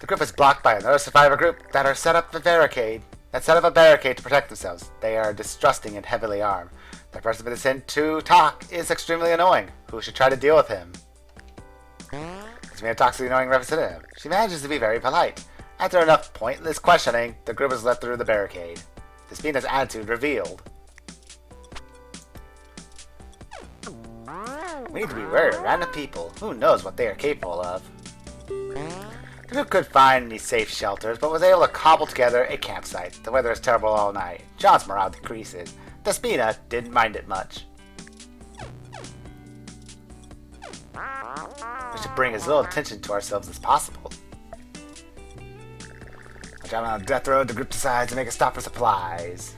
The group is blocked by another survivor group that set up a barricade to protect themselves. They are distrusting and heavily armed. The person with sent to talk is extremely annoying. Who should try to deal with him? Despina talks to the annoying representative. She manages to be very polite. After enough pointless questioning, the group is let through the barricade. Despina's attitude revealed. We need to be wary of random people. Who knows what they are capable of? The group could find any safe shelters, but was able to cobble together a campsite. The weather is terrible all night. John's morale decreases. Despina didn't mind it much. We should bring as little attention to ourselves as possible. While driving on death road, the group decides to make a stop for supplies.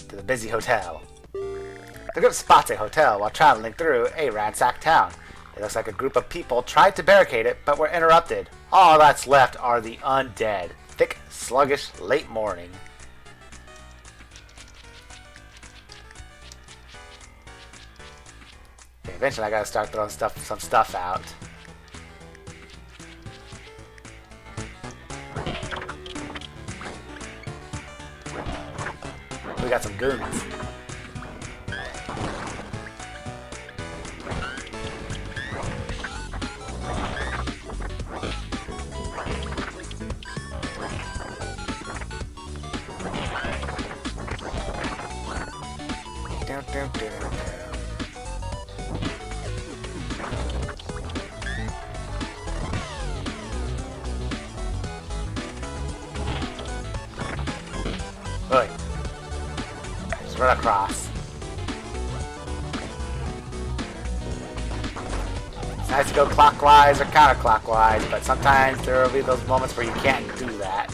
To the busy hotel. The group spots a hotel while traveling through a ransacked town. It looks like a group of people tried to barricade it, but were interrupted. All that's left are the undead. Thick, sluggish, late morning. Okay, eventually I gotta start throwing some stuff out. We got some goons. Right. Just run across. It's nice to go clockwise or counterclockwise, but sometimes there will be those moments where you can't do that.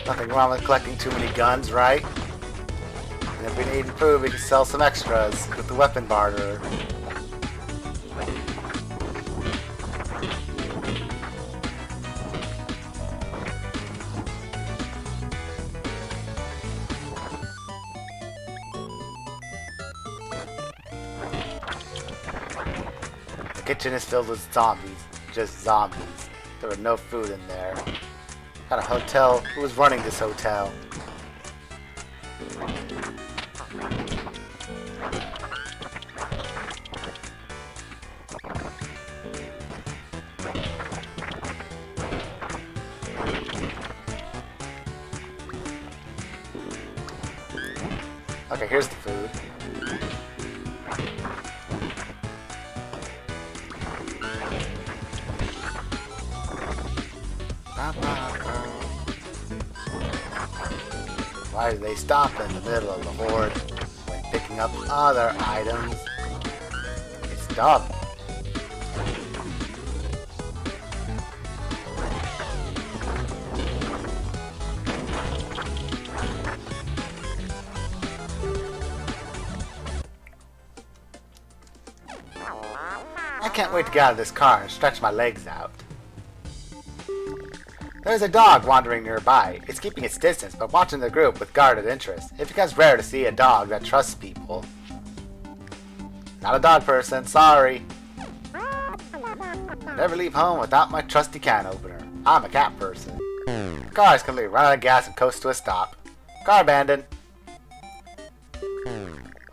Nothing wrong with collecting too many guns, right? And if we need food, we can sell some extras with the weapon barter. The kitchen is filled with zombies. Just zombies. There was no food in there. Got a hotel. Who was running this hotel? Okay, here's the food. Why do they stop in the middle of the horde when picking up other items? It's dumb. I can't wait to get out of this car and stretch my legs out. There's a dog wandering nearby. It's keeping its distance, but watching the group with guarded interest. It becomes rare to see a dog that trusts people. Not a dog person, sorry. I never leave home without my trusty can opener. I'm a cat person. The car is completely run out of gas and coasts to a stop. Car abandoned.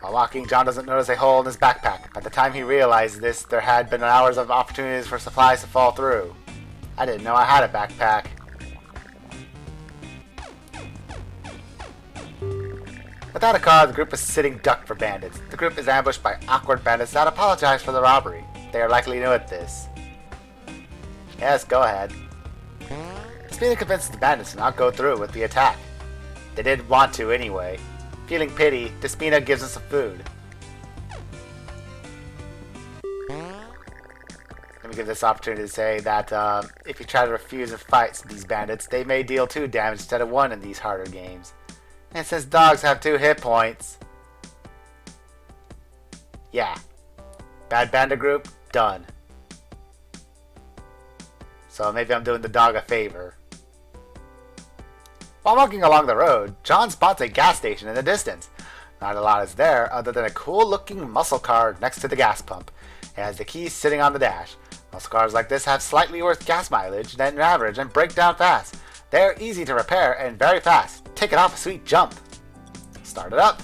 While walking, John doesn't notice a hole in his backpack. By the time he realized this, there had been hours of opportunities for supplies to fall through. I didn't know I had a backpack. Without a car, the group is sitting duck for bandits. The group is ambushed by awkward bandits that apologize for the robbery. They are likely new at this. Yes, go ahead. Despina convinces the bandits to not go through with the attack. They didn't want to anyway. Feeling pity, Despina gives them some food. Let me give this opportunity to say that if you try to refuse and fight these bandits, they may deal 2 damage instead of 1 in these harder games. And since dogs have 2 hit points... Yeah. Bad bandit group, done. So maybe I'm doing the dog a favor. While walking along the road, John spots a gas station in the distance. Not a lot is there other than a cool-looking muscle car next to the gas pump. It has the keys sitting on the dash. Muscle cars like this have slightly worse gas mileage than average and break down fast. They're easy to repair and very fast. Take it off a sweet jump. Start it up.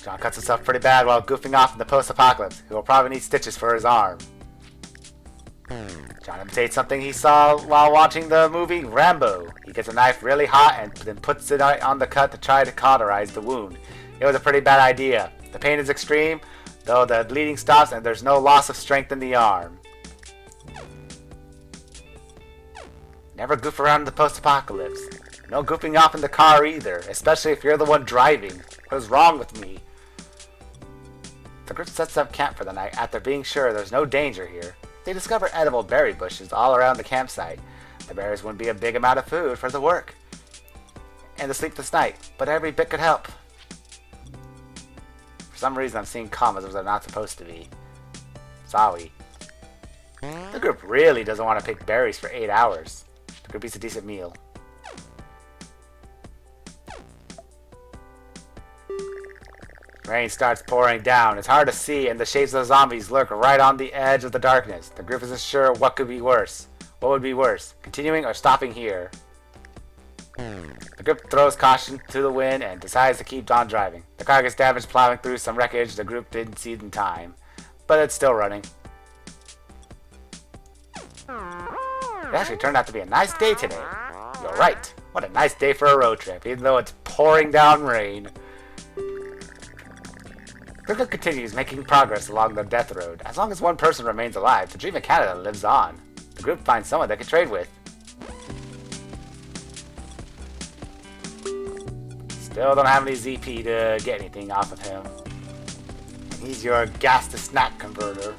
John cuts himself pretty bad while goofing off in the post-apocalypse. He will probably need stitches for his arm. John imitates something he saw while watching the movie Rambo. He gets a knife really hot and then puts it on the cut to try to cauterize the wound. It was a pretty bad idea. The pain is extreme, though the bleeding stops and there's no loss of strength in the arm. Never goof around in the post-apocalypse. No goofing off in the car either, especially if you're the one driving. What is wrong with me? The group sets up camp for the night after being sure there's no danger here. They discover edible berry bushes all around the campsite. The berries wouldn't be a big amount of food for the work and to sleep this night, but every bit could help. For some reason I'm seeing commas where they're not supposed to be. Sorry. The group really doesn't want to pick berries for 8 hours. The group eats a decent meal. Rain starts pouring down. It's hard to see, and the shapes of the zombies lurk right on the edge of the darkness. The group isn't sure what could be worse. What would be worse, continuing or stopping here? The group throws caution to the wind and decides to keep on driving. The car gets damaged plowing through some wreckage the group didn't see in time, but it's still running. It actually turned out to be a nice day today. You're right. What a nice day for a road trip, even though it's pouring down rain. The group continues making progress along the death road. As long as one person remains alive, the dream of Canada lives on. The group finds someone they can trade with. Still don't have any ZP to get anything off of him. He's your gas to snack converter.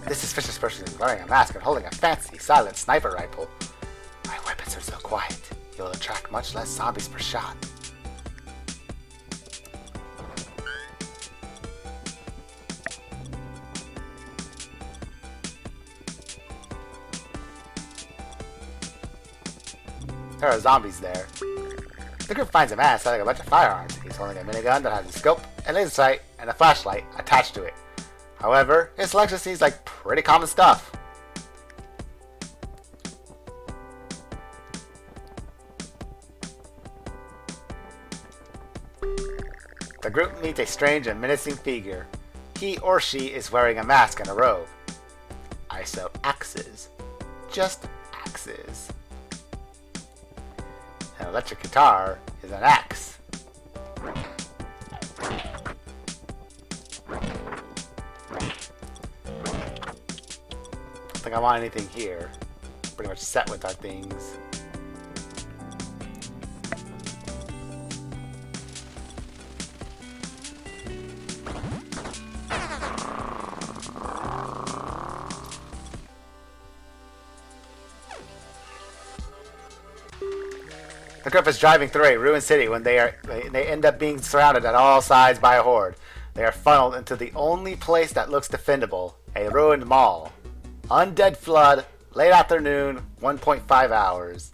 This suspicious person is wearing a mask and holding a fancy, silent sniper rifle. My weapons are so quiet, you'll attract much less zombies per shot. There are zombies there. The group finds a man selling a bunch of firearms. He's holding a minigun that has a scope, a laser sight, and a flashlight attached to it. However, his selection seems like pretty common stuff. The group meets a strange and menacing figure. He or she is wearing a mask and a robe. I sell axes. Just axes. An electric guitar is an axe. I don't think I want anything here. Pretty much set with our things. The group is driving through a ruined city when they end up being surrounded at all sides by a horde. They are funneled into the only place that looks defendable, a ruined mall. Undead flood, late afternoon, 1.5 hours.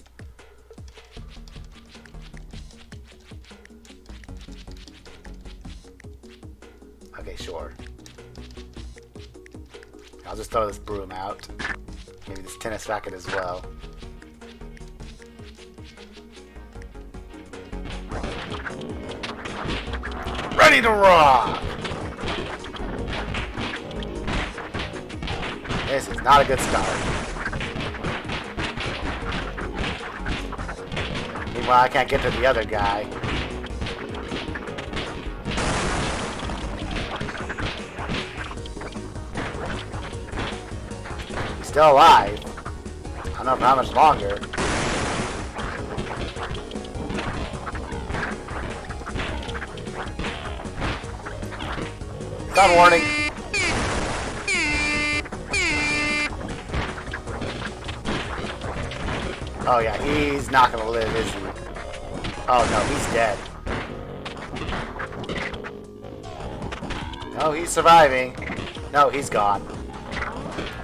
Okay, sure. I'll just throw this broom out. Maybe this tennis racket as well. Ready to rock! This is not a good start. Meanwhile, I can't get to the other guy. He's still alive. I don't know for how much longer. Stop warning. Oh yeah, he's not gonna live, is he? Oh no, he's dead. No, he's surviving. No, he's gone.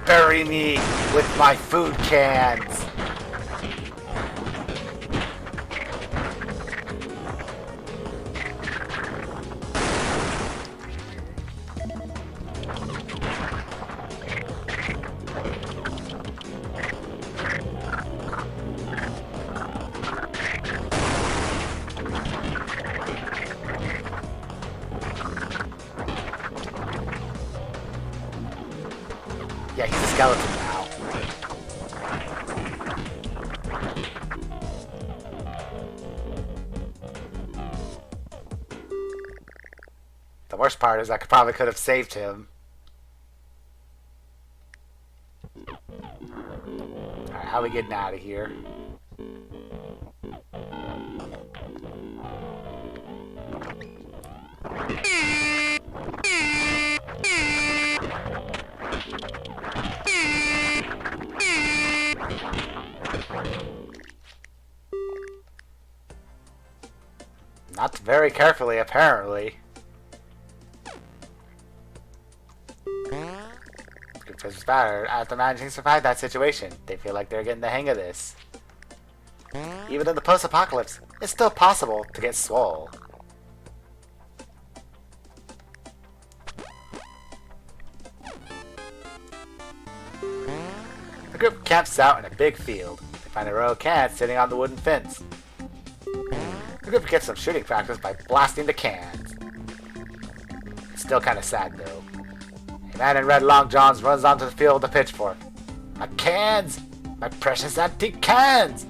Bury me with my food cans. Yeah, he's a skeleton now. The worst part is I probably could have saved him. Alright, how are we getting out of here? Not very carefully, apparently. Group is better after managing to survive that situation. They feel like they're getting the hang of this. Even in the post-apocalypse, it's still possible to get swole. The group camps out in a big field. They find a row of cans sitting on the wooden fence. The group gets some shooting practice by blasting the cans. It's still kind of sad though. A man in red long johns runs onto the field with a pitchfork. My cans! My precious antique cans!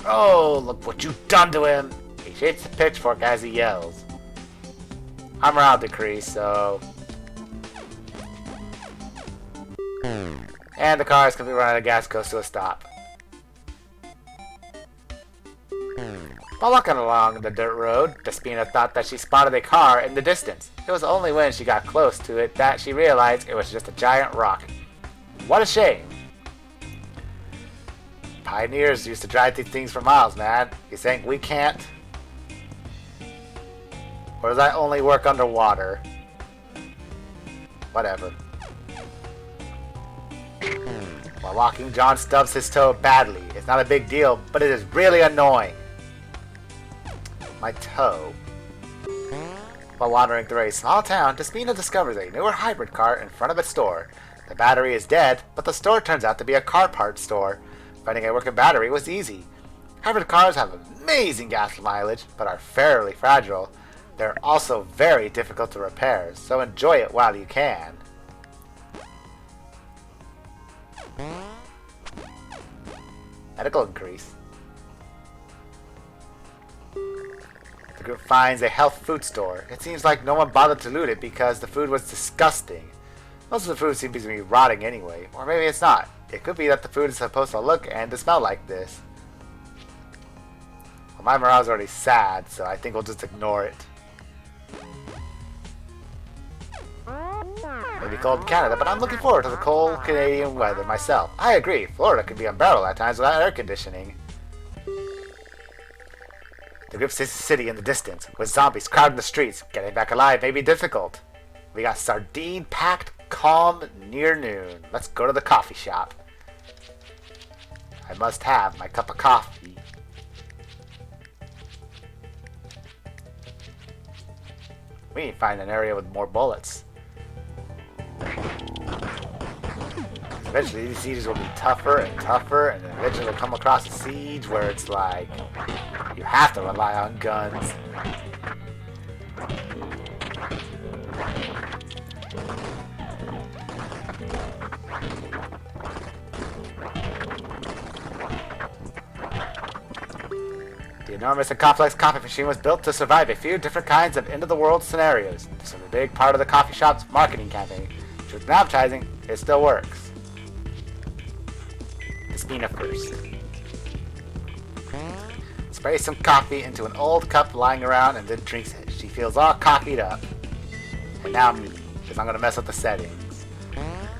Oh, look what you've done to him! He shakes the pitchfork as he yells. Our morale decrease, so... And the cars can be running out of gas goes to a stop. While walking along the dirt road, Despina thought that she spotted a car in the distance. It was only when she got close to it that she realized it was just a giant rock. What a shame. Pioneers used to drive these things for miles, man. You think we can't? Or does that only work underwater? Whatever. While walking, John stubs his toe badly. It's not a big deal, but it is really annoying. My toe. While wandering through a small town, Despina discovers a newer hybrid car in front of its store. The battery is dead, but the store turns out to be a car parts store. Finding a working battery was easy. Hybrid cars have amazing gas mileage, but are fairly fragile. They're also very difficult to repair, so enjoy it while you can. Medical increase. The group finds a health food store. It seems like no one bothered to loot it because the food was disgusting. Most of the food seems to be rotting anyway, or maybe it's not. It could be that the food is supposed to look and to smell like this. Well, my morale is already sad, so I think we'll just ignore it. Maybe cold in Canada, but I'm looking forward to the cold Canadian weather myself. I agree, Florida can be unbearable at times without air conditioning. The group sees the city in the distance, with zombies crowding the streets. Getting back alive may be difficult. We got sardine-packed calm near noon. Let's go to the coffee shop. I must have my cup of coffee. We need to find an area with more bullets. Eventually these sieges will be tougher and tougher, and then eventually we'll come across a siege where it's like you have to rely on guns. The enormous and complex coffee machine was built to survive a few different kinds of end-of-the-world scenarios. This is a big part of the coffee shop's marketing campaign. With advertising, it still works. Despina first. Sprays some coffee into an old cup lying around and then drinks it. She feels all coffeeed up. And now me, because I'm going to mess up the settings.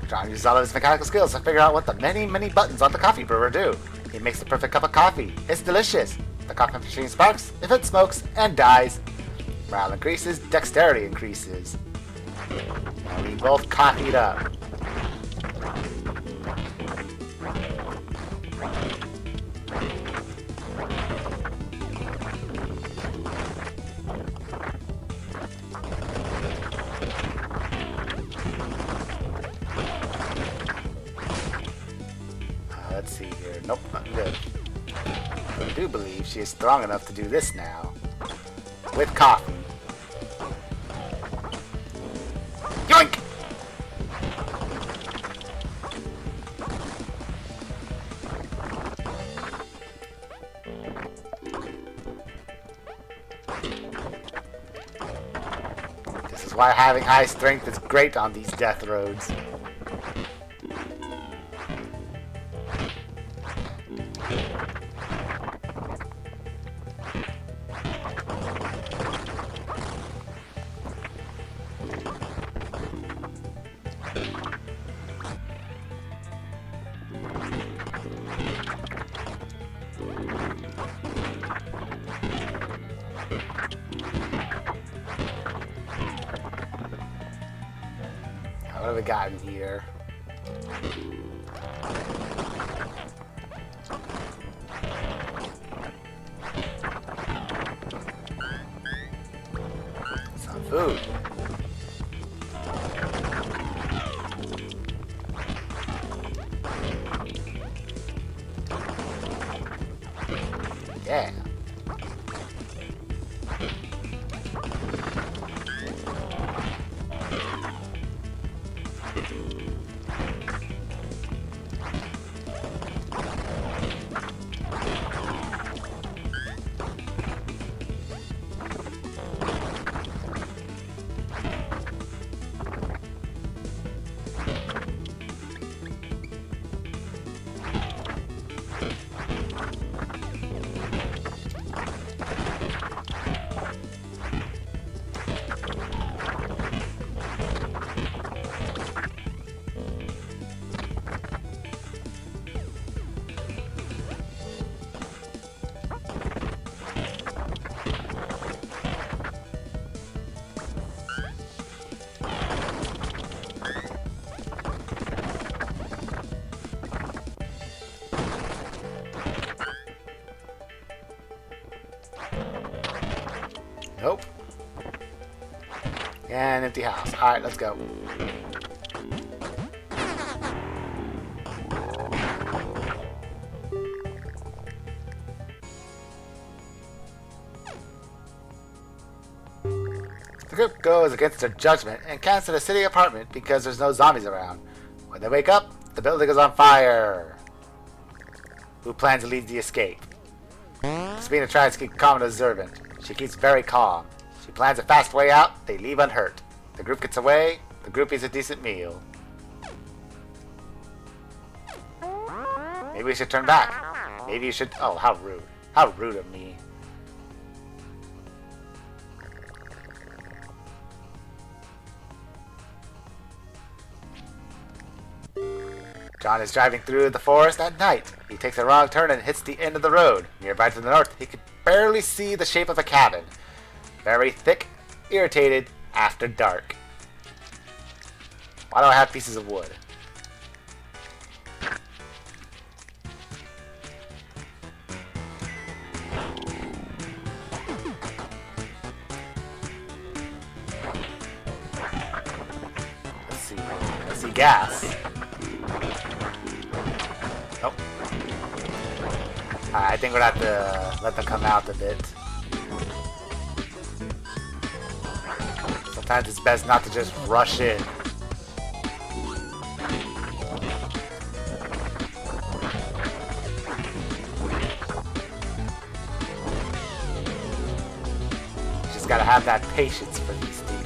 John uses all of his mechanical skills to figure out what the many buttons on the coffee brewer do. He makes the perfect cup of coffee. It's delicious. The coffee machine sparks, if it smokes, and dies. Morale increases, dexterity increases. And we both coffeeed up. Let's see here. Nope, not good. I do believe she is strong enough to do this now. With coffee. Yoink! This is why having high strength is great on these death roads. What have we got in here? Some food. Yeah. Nope. And empty house. Alright, let's go. The group goes against their judgment and camps in a city apartment because there's no zombies around. When they wake up, the building is on fire. Who plans to lead the escape? Sabina tries to keep calm and observant. She keeps very calm. She plans a fast way out. They leave unhurt. The group gets away. The group eats a decent meal. Maybe we should turn back. Maybe you should... Oh, how rude. How rude of me. John is driving through the forest at night. He takes a wrong turn and hits the end of the road. Nearby to the north, he could barely see the shape of a cabin. Very thick, irritated, after dark. Why do I have pieces of wood? Let's see gas. Nope. I think we're gonna have to let them come out a bit. Sometimes it's best not to just rush in. You just gotta have that patience for these things.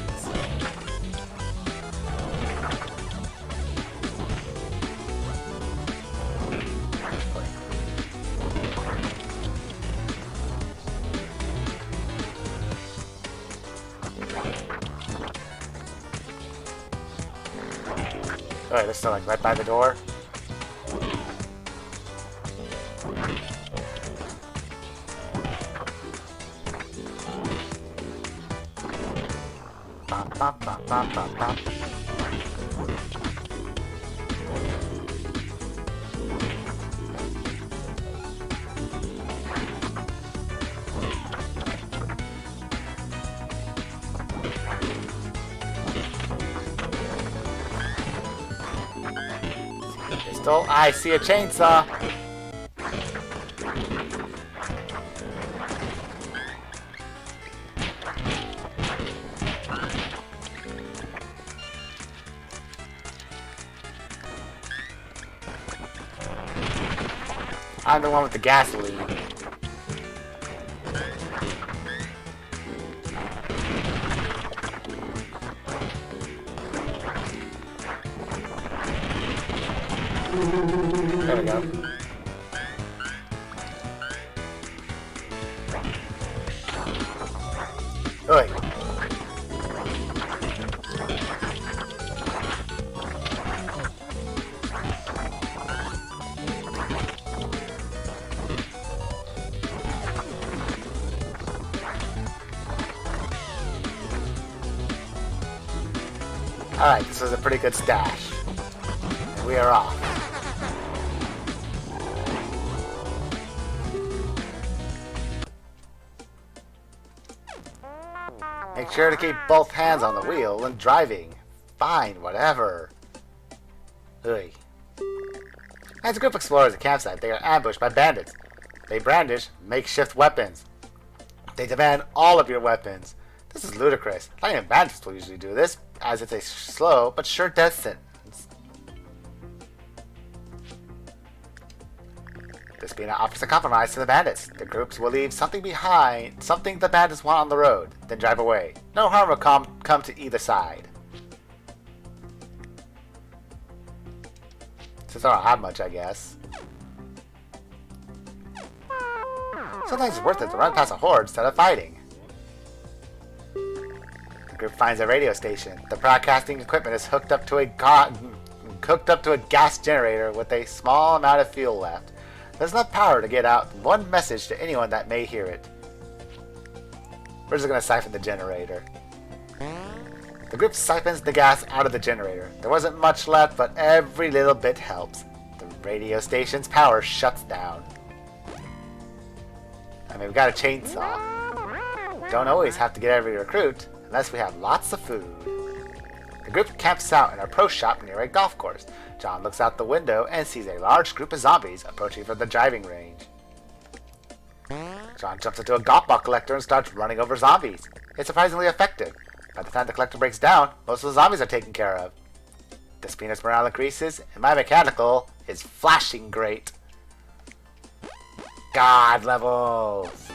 Alright, they're still like right by the door. Bop, bop, bop, bop, bop, bop. Pistol. I see a chainsaw. I'm the one with the gasoline. There we go. Oi. Alright, this was a pretty good stash. And we are off. Make sure to keep both hands on the wheel when driving. Fine, whatever. Ugh. As the group explores the campsite, they are ambushed by bandits. They brandish makeshift weapons. They demand all of your weapons. This is ludicrous. Not even bandits will usually do this, as it's a slow but sure death sentence. Despina offers a compromise to the bandits. The groups will leave something behind, something the bandits want on the road, then drive away. No harm will come to either side. Since I don't have much, I guess. Sometimes it's worth it to run past a horde instead of fighting. The group finds a radio station. The broadcasting equipment is hooked up to a gas generator with a small amount of fuel left. There's enough power to get out one message to anyone that may hear it. We're just going to siphon the generator. The group siphons the gas out of the generator. There wasn't much left, but every little bit helps. The radio station's power shuts down. I mean, we've got a chainsaw. Don't always have to get every recruit, unless we have lots of food. The group camps out in a pro shop near a golf course. John looks out the window and sees a large group of zombies approaching from the driving range. John jumps into a golf ball collector and starts running over zombies. It's surprisingly effective. By the time the collector breaks down, most of the zombies are taken care of. Despina's morale increases, and my mechanical is flashing great. God levels!